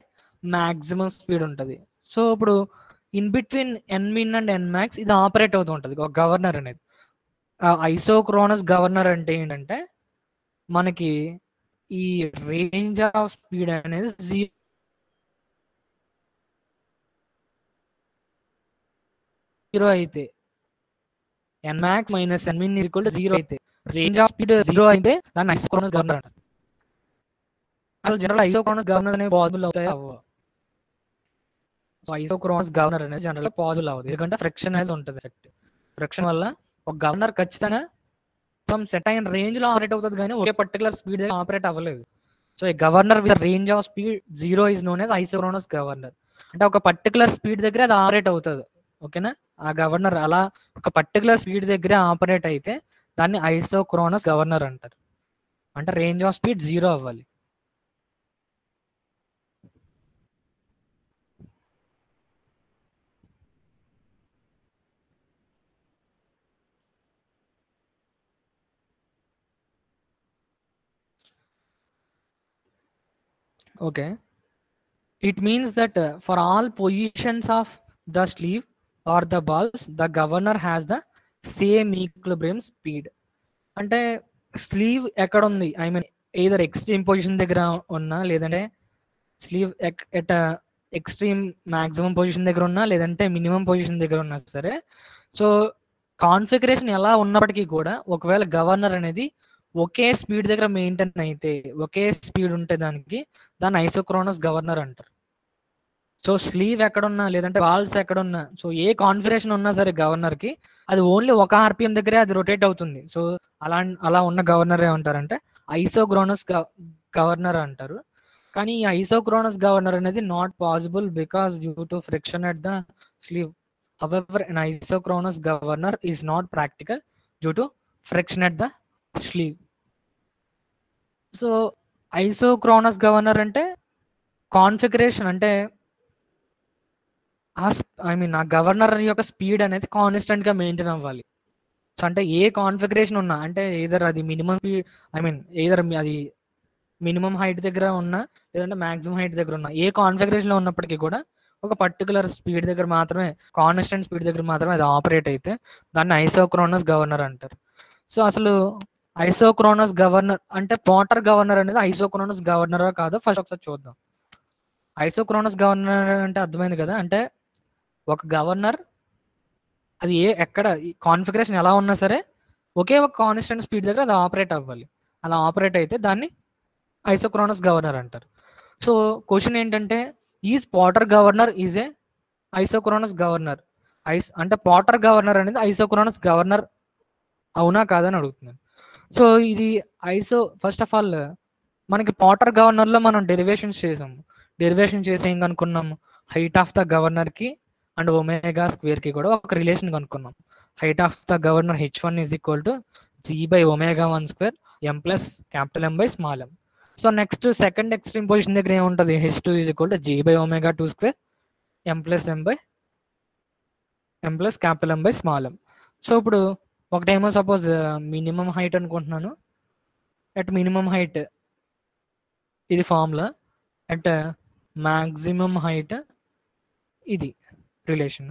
మ్యాక్సిమం స్పీడ్ ఉంటుంది. సో ఇప్పుడు ఇన్ బిట్వీన్ ఎన్మిన్ అండ్ ఎన్మాక్స్ ఇది ఆపరేట్ అవుతూ ఉంటుంది ఒక గవర్నర్ అనేది. ఐసోక్రోనస్ గవర్నర్ అంటే ఏంటంటే, మనకి ఈ రేంజ్ ఆఫ్ స్పీడ్ అనేది 0 అయితే, ఎన్మాక్స్ మైనస్ ఎన్మిన్ ఈజ్ ఈక్వల్ టు 0 అయితే, రేంజ్ ఆఫ్ స్పీడ్ 0 అయితే దాన్ని ఐసోక్రోనస్ గవర్నర్ అంటారు. అసలు జనరల్ ఐసోక్రోనస్ గవర్నర్ అనేది పాసిబుల్ అవుతాయి అవ్వ. సో ఐసోక్రోనస్ గవర్నర్ అనేది జనరల్ పాసిబుల్ అవ్వదు, ఎందుకంటే ఫ్రిక్షన్ అనేది ఉంటుంది. ఫ్రిక్షన్ వల్ల ఒక గవర్నర్ ఖచ్చితంగా సమ్ సెట్ అయిన రేంజ్ లో ఆపరేట్ అవుతుంది, కానీ ఒకే పర్టికులర్ స్పీడ్ దగ్గర ఆపరేట్ అవ్వలేదు. సో ఈ governor with range of speed 0 is known as isochronous governor. అంటే ఒక పర్టికులర్ స్పీడ్ దగ్గర అది ఆపరేట్ అవుతుంది. ఓకేనా, ఆ గవర్నర్ అలా ఒక పర్టికులర్ స్పీడ్ దగ్గర ఆపరేట్ అయితే దాన్ని ఐసోక్రోనస్ గవర్నర్ అంటారు. అంటే రేంజ్ ఆఫ్ స్పీడ్ 0 అవ్వాలి. Okay, it means that for all positions of the sleeve or the balls, the governor has the same equilibrium speed. అంటే స్లీవ్ ఎక్కడ ఉంది, ఎయిదర్ ఎక్స్ట్రీమ్ పొజిషన్ దగ్గర ఉన్నా, లేదంటే sleeve at extreme maximum position దగ్గర ఉన్నా, లేదంటే మినిమం పొజిషన్ దగ్గర ఉన్నా సరే, సో కాన్ఫిగరేషన్ ఎలా ఉన్నప్పటికీ కూడా ఒకవేళ గవర్నర్ అనేది ఒకే స్పీడ్ దగ్గర మెయింటైన్ అయితే, ఒకే స్పీడ్ ఉంటే దాన్ని ఐసోక్రోనస్ గవర్నర్ అంటారు. సో స్లీవ్ ఎక్కడున్నా, లేదంటే బాల్స్ ఎక్కడున్నా, సో ఏ కాన్ఫిగరేషన్ ఉన్నా సరే గవర్నర్కి అది ఓన్లీ ఒక ఆర్పిఎం దగ్గరే అది రొటేట్ అవుతుంది. సో అలా ఉన్న గవర్నర్ ఏమంటారంటే ఐసోక్రోనస్ గవర్నర్ అంటారు. కానీ ఈ ఐసోక్రోనస్ గవర్నర్ అనేది not possible because due to friction at the slew. However an isochronous governor is not practical due to friction at the sleeve. So isochronous governor అంటే configuration అంటే ఆ governor యొక్క speed అనేది constant గా maintain అవ్వాలి. So అంటే ఏ configuration ఉన్నా, అంటే ఏదర్ అది మినిమం స్పీడ్ ఏదర్ అది మినిమం హైట్ దగ్గర ఉన్నా, లేదంటే మాక్సిమం హైట్ దగ్గర ఉన్నా, ఏ కాన్ఫిగరేషన్ లో ఉన్నప్పటికీ కూడా ఒక పర్టికులర్ స్పీడ్ దగ్గర మాత్రమే, కాన్స్టెంట్ స్పీడ్ దగ్గర మాత్రమే అది ఆపరేట్ అయితే దాన్ని ఐసోక్రోనస్ గవర్నర్ అంటారు. సో అసలు ఐసోక్రోనస్ గవర్నర్ అంటే పోటర్ గవర్నర్ అనేది ఐసోక్రోనస్ గవర్నరా కాదో ఫస్ట్ ఒకసారి చూద్దాం. ఐసోక్రోనస్ గవర్నర్ అంటే అర్థమైంది కదా, అంటే ఒక గవర్నర్ అది ఎక్కడ కాన్ఫిగరేషన్ ఎలా ఉన్నా సరే ఒకే ఒక కాన్స్టెంట్ స్పీడ్ దగ్గర అది ఆపరేట్ అవ్వాలి. అలా ఆపరేట్ అయితే దాన్ని ఐసోక్రోనస్ గవర్నర్ అంటారు. సో క్వశ్చన్ ఏంటంటే, is Porter governor is a isochronous governor? అంటే పోటర్ గవర్నర్ అనేది ఐసోక్రోనస్ గవర్నర్ అవునా కాదని అడుగుతున్నాను. సో ఇది ఫస్ట్ ఆఫ్ ఆల్ మనకి పోటర్ గవర్నర్లో మనం డెరివేషన్స్ చేసాము. డెరివేషన్ చేసి ఏం కనుక్కున్నాము, హైట్ ఆఫ్ ద గవర్నర్కి అండ్ ఒమేగా స్క్వేర్కి కూడా ఒక రిలేషన్ కనుక్కున్నాం. Height of the governor h1 is equal to g/ω1 square m plus capital M by small m. So next second extreme position దగ్గర ఏముంటుంది, h2 is equal to g/ω2 square m plus capital M by small m. So ఇప్పుడు ఒకటేమో suppose minimum height అనుకుంటున్నాను. At minimum height ఇది formula, at maximum height ఇది relation.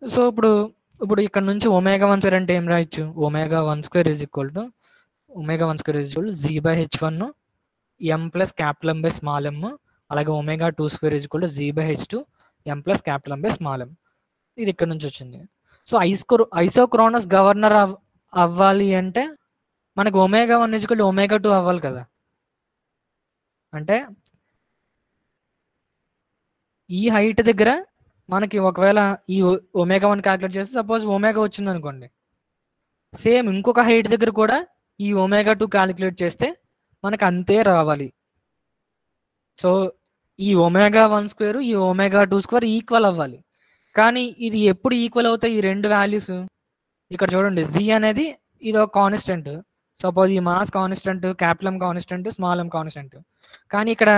So ఇప్పుడు ఇక్కడ నుంచి ω1 స్క్వేర్ అంటే ఏం రాయొచ్చు, ω1 square is equal to g/h1 m plus capital M by small m, అలాగే ω2 square is equal to g/h2 m plus capital M by small m. ఇది ఇక్కడ నుంచి వచ్చింది. సో ఐసోక్రోనస్ గవర్నర్ అవ్వాలి అంటే మనకు ఒమేగా 1 ఈక్వల్ ఒమేగా 2 అవ్వాలి కదా. అంటే ఈ హైట్ దగ్గర మనకి ఒకవేళ ఈ ఒమేగా 1 క్యాలిక్యులేట్ చేస్తే సపోజ్ ఒమేగా వచ్చింది అనుకోండి, సేమ్ ఇంకొక హైట్ దగ్గర కూడా ఈ ఒమేగా 2 క్యాలిక్యులేట్ చేస్తే మనకు అంతే రావాలి. సో ఈ ఒమేగా 1 స్క్వేర్ ఈ ఒమేగా 2 స్క్వేర్ ఈక్వల్ అవ్వాలి. కానీ ఇది ఎప్పుడు ఈక్వల్ అవుతాయి ఈ రెండు వాల్యూస్? ఇక్కడ చూడండి, జీ అనేది ఇది ఒక కాన్స్టెంట్. సపోజ్ ఈ mass constant, capital M constant, small M constant. కానీ ఇక్కడ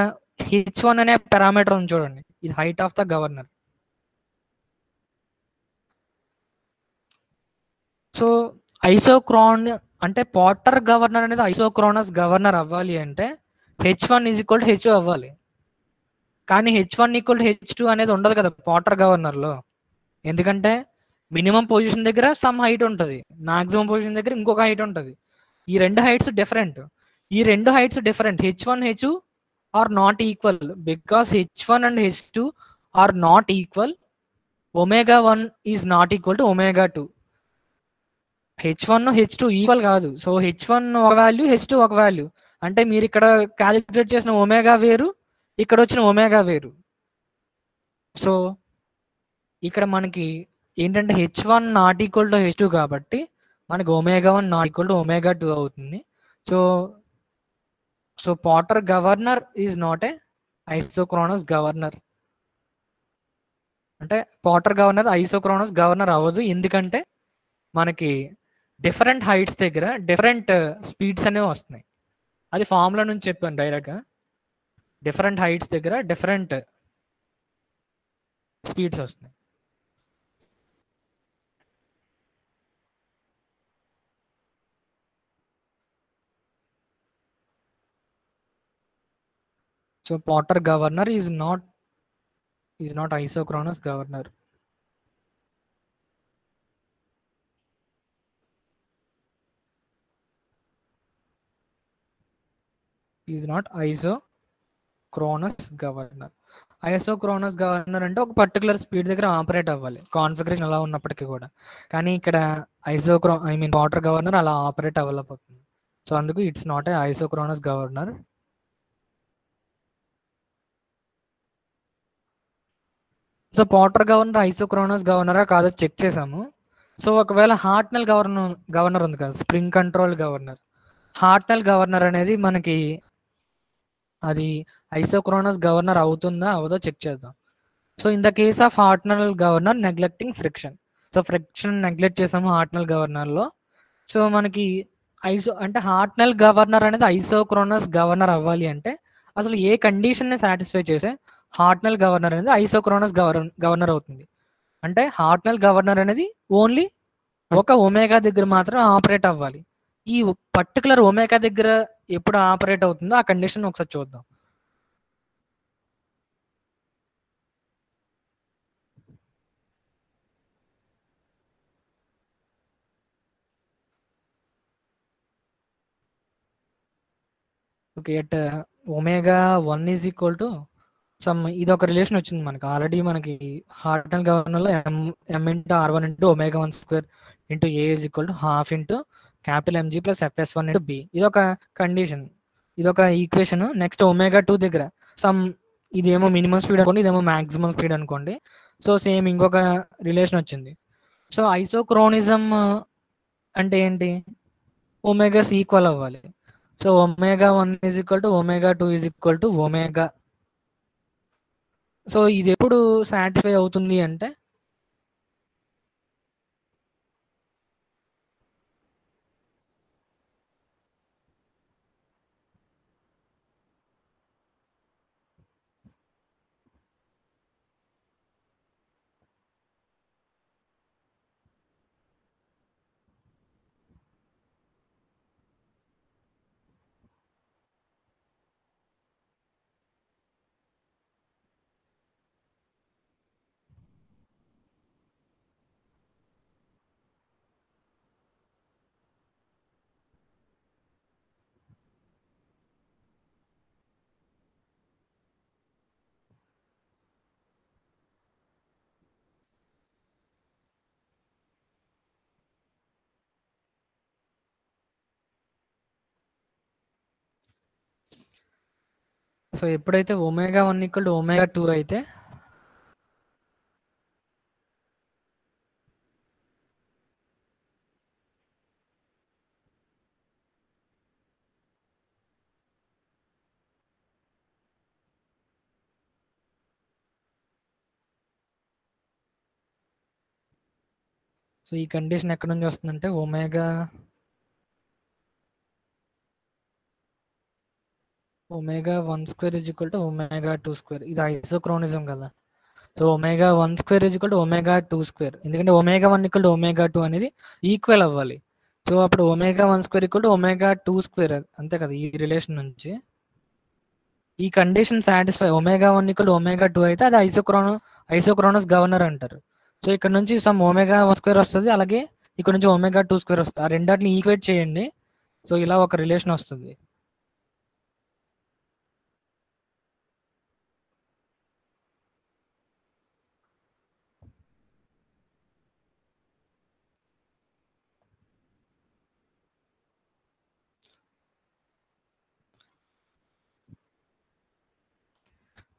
h1 అనే పారామీటర్ ఉంది చూడండి, ఇది height of the governor. So isochron అంటే పాటర్ గవర్నర్ అనేది ఐసోక్రోనస్ గవర్నర్ అవ్వాలి అంటే h1 is equal to h అవ్వాలి. కానీ h1 ఈక్వల్ టు h2 అనేది ఉండదు కదా పాటర్ గవర్నర్లో. ఎందుకంటే మినిమం పొజిషన్ దగ్గర సమ్ హైట్ ఉంటుంది, మాక్సిమం పొజిషన్ దగ్గర ఇంకొక హైట్ ఉంటుంది. ఈ రెండు heights different. h1 h2 are not equal. Because h1 and h2 are not equal, omega 1 is not equal to omega 2. h1 h2 equal కాదు. సో h1 ఒక value, h2 ఒక value. అంటే మీరు ఇక్కడ క్యాలిక్యులేట్ చేసిన ఒమేగా వేరు, ఇక్కడ వచ్చిన ఒమేగా వేరు. సో ఇక్కడ మనకి ఏంటంటే h1 not equal to h2 కాబట్టి మనకి omega 1 not equal to omega 2 అవుతుంది. So Porter governor is not a isochronous governor. అంటే పాటర్ గవర్నర్ ఐసోక్రోనస్ గవర్నర్ అవ్వదు. ఎందుకంటే మనకి డిఫరెంట్ హైట్స్ దగ్గర డిఫరెంట్ స్పీడ్స్ అనేవి వస్తున్నాయి. అది ఫార్ములా నుంచి చెప్పాను డైరెక్ట్గా. డిఫరెంట్ హైట్స్ దగ్గర డిఫరెంట్ స్పీడ్స్ వస్తున్నాయి. So Porter governor is not isochronous governor. Is not isochronous governor. Isochronous governor అంటే ఒక పర్టికులర్ స్పీడ్ దగ్గర ఆపరేట్ అవ్వాలి, కాన్ఫిగరేషన్ అలా ఉన్నప్పటికీ కూడా. కానీ ఇక్కడ పాటర్ గవర్నర్ అలా ఆపరేట్ అవ్వలేకపోతుంది. సో అందుకు it's not a isochronous governor. So Porter governor isochronous గవర్నరా కాదో చెక్ చేసాము. సో ఒకవేళ హార్ట్నెల్ గవర్నర్ ఉంది కదా, spring control governor. Hartnell governor అనేది మనకి అది ఐసోక్రోనస్ గవర్నర్ అవుతుందా అవదో చెక్ చేద్దాం. So in the case of Hartnell governor neglecting friction. So friction neglect చేసాము హార్ట్నెల్ గవర్నర్లో. సో మనకి అంటే హార్ట్నెల్ గవర్నర్ అనేది ఐసోక్రోనస్ గవర్నర్ అవ్వాలి అంటే అసలు ఏ కండిషన్ని సాటిస్ఫై చేసే హార్ట్నెల్ గవర్నర్ అనేది ఐసోక్రోనస్ గవర్నర్ అవుతుంది. అంటే హార్ట్నెల్ గవర్నర్ అనేది ఓన్లీ ఒక ఒమేగా దగ్గర మాత్రం ఆపరేట్ అవ్వాలి. ఈ పర్టికులర్ ఒమేగా దగ్గర ఎప్పుడు ఆపరేట్ అవుతుందో ఆ కండిషన్ ఒకసారి చూద్దాం. Okay, at omega 1 is equal to ఇది ఒక రిలేషన్ వచ్చింది మనకి ఆల్రెడీ. మనకి హార్ట్నెల్ గవర్నర్లో m into r1 into omega 1 square into a is equal to half into capital mg plus fs1 into b. ఇది ఒక కండిషన్, ఇది ఒక ఈక్వేషన్. నెక్స్ట్ ఒమేగా 2 దగ్గర ఇదేమో మినిమం స్పీడ్ అనుకోండి, ఇదేమో మాక్సిమం స్పీడ్ అనుకోండి. సో సేమ్ ఇంకొక రిలేషన్ వచ్చింది. సో ఐసోక్రోనిజం అంటే ఏంటి? ఒమేగాస్ ఈక్వల్ అవ్వాలి. So omega 1 is equal to omega 2 is equal to omega. So ఇది ఎప్పుడు సాటిస్ఫై అవుతుంది అంటే సో ఎప్పుడైతే ω1 = ω2 అయితే సో ఈ కండిషన్ ఎక్కడి నుంచి వస్తుందంటే ω1² = ω2². ఇది ఐసోక్రోనిజం కదా. సో ω1² = ω2². ఎందుకంటే ω1 = ω2 అనేది ఈక్వల్ అవ్వాలి. సో అప్పుడు ω1² = ω2². అంతే కదా ఈ రిలేషన్ నుంచి. ఈ కండిషన్ సాటిస్ఫై ω1 = ω2 అయితే అది ఐసోక్రోనస్ గవర్నర్ అంటారు. సో ఇక్కడ నుంచి సమ్ ω1² వస్తుంది, అలాగే ఇక్కడ నుంచి ω2² వస్తుంది. ఆ రెండాటిని ఈక్వేట్ చేయండి. సో ఇలా ఒక రిలేషన్ వస్తుంది.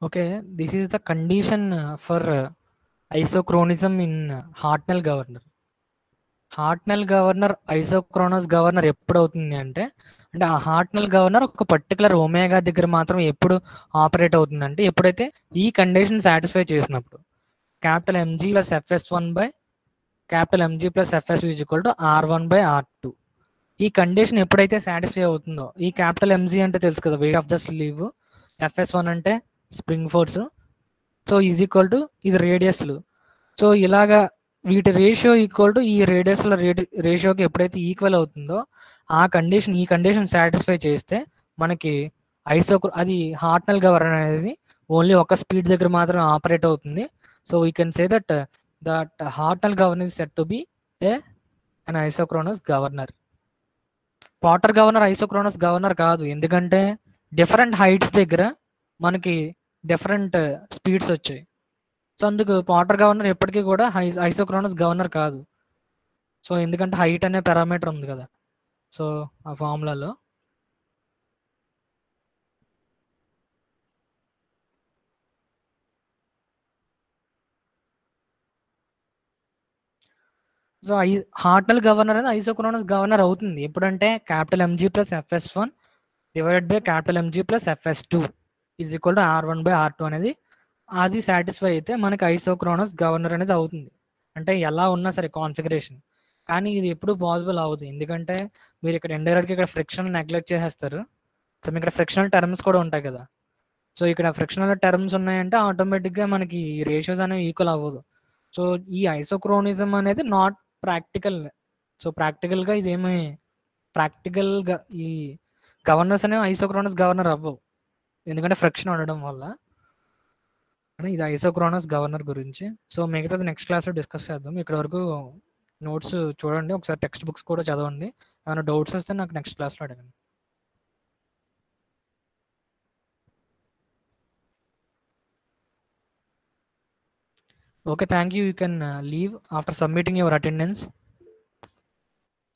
Okay, this is the condition for isochronism in Hartnell governor. Hartnell governor isochronous governor ఎప్పుడు అవుతుంది అంటే ఆ హార్ట్నెల్ గవర్నర్ ఒక పర్టికులర్ ఒమేగా దగ్గర మాత్రం ఎప్పుడు ఆపరేట్ అవుతుందంటే ఎప్పుడైతే ఈ కండిషన్ సాటిస్ఫై చేసినప్పుడు MG + FS1/MG + FS = R1/R2. ఈ కండిషన్ ఎప్పుడైతే సాటిస్ఫై అవుతుందో, ఈ MG అంటే తెలుసు కదా, weight of the slew, FS1 అంటే స్ప్రింగ్ ఫోర్స్, సో ఇది రేడియస్లు. సో ఇలాగా వీటి రేషియో ఈక్వల్ టు ఈ రేడియస్ల రేషియోకి ఎప్పుడైతే ఈక్వల్ అవుతుందో ఈ కండిషన్ సాటిస్ఫై చేస్తే మనకి అది హార్ట్నెల్ గవర్నర్ అనేది ఓన్లీ ఒక స్పీడ్ దగ్గర మాత్రమే ఆపరేట్ అవుతుంది. So we can say that Hartnell governor is set to be an isochronous governor. Porter governor isochronous governor కాదు, ఎందుకంటే డిఫరెంట్ హైట్స్ దగ్గర మనకి డిఫరెంట్ స్పీడ్స్ వచ్చాయి. సో అందుకు పాటర్ గవర్నర్ ఎప్పటికీ కూడా ఐసోక్రోనస్ గవర్నర్ కాదు. సో ఎందుకంటే హైట్ అనే పారామీటర్ ఉంది కదా సో ఆ ఫార్ములాలో. సో హార్ట్నెల్ గవర్నర్ అనేది ఐసోక్రోనస్ గవర్నర్ అవుతుంది ఎప్పుడంటే MG + FS1 / MG + FS2 = R1/R2 అనేది అది సాటిస్ఫై అయితే మనకి ఐసోక్రోనస్ గవర్నర్ అనేది అవుతుంది. అంటే ఎలా ఉన్నా సరే కాన్ఫిగరేషన్. కానీ ఇది ఎప్పుడు పాసిబుల్ అవ్వదు, ఎందుకంటే మీరు ఇక్కడ ఇండైరెక్ట్గా ఇక్కడ ఫ్రిక్షన్ నెగ్లెక్ట్ చేసేస్తారు. సో మీకు ఇక్కడ ఫ్రిక్షనల్ టర్మ్స్ కూడా ఉంటాయి కదా. సో ఇక్కడ ఫ్రిక్షనల్ టర్మ్స్ ఉన్నాయంటే ఆటోమేటిక్గా మనకి రేషియోస్ అనేవి ఈక్వల్ అవ్వదు. సో ఈ ఐసోక్రోనిజం అనేది నాట్ ప్రాక్టికల్. సో ప్రాక్టికల్గా ఇదేమి ప్రాక్టికల్గా ఈ గవర్నర్స్ అనేవి ఐసోక్రోనస్ గవర్నర్ అవ్వవు, ఎందుకంటే ఫ్రిక్షన్ ఉండడం వల్ల. ఇది ఐసోక్రోనస్ గవర్నర్ గురించి. సో మిగతాది నెక్స్ట్ క్లాస్లో డిస్కస్ చేద్దాం. ఇక్కడ వరకు నోట్స్ చూడండి, ఒకసారి టెక్స్ట్ బుక్స్ కూడా చదవండి. ఏమైనా డౌట్స్ వస్తే నాకు నెక్స్ట్ క్లాస్లో అడగండి. Okay, thank you. You can leave after submitting your attendance.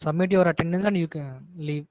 Submit your attendance and you can leave.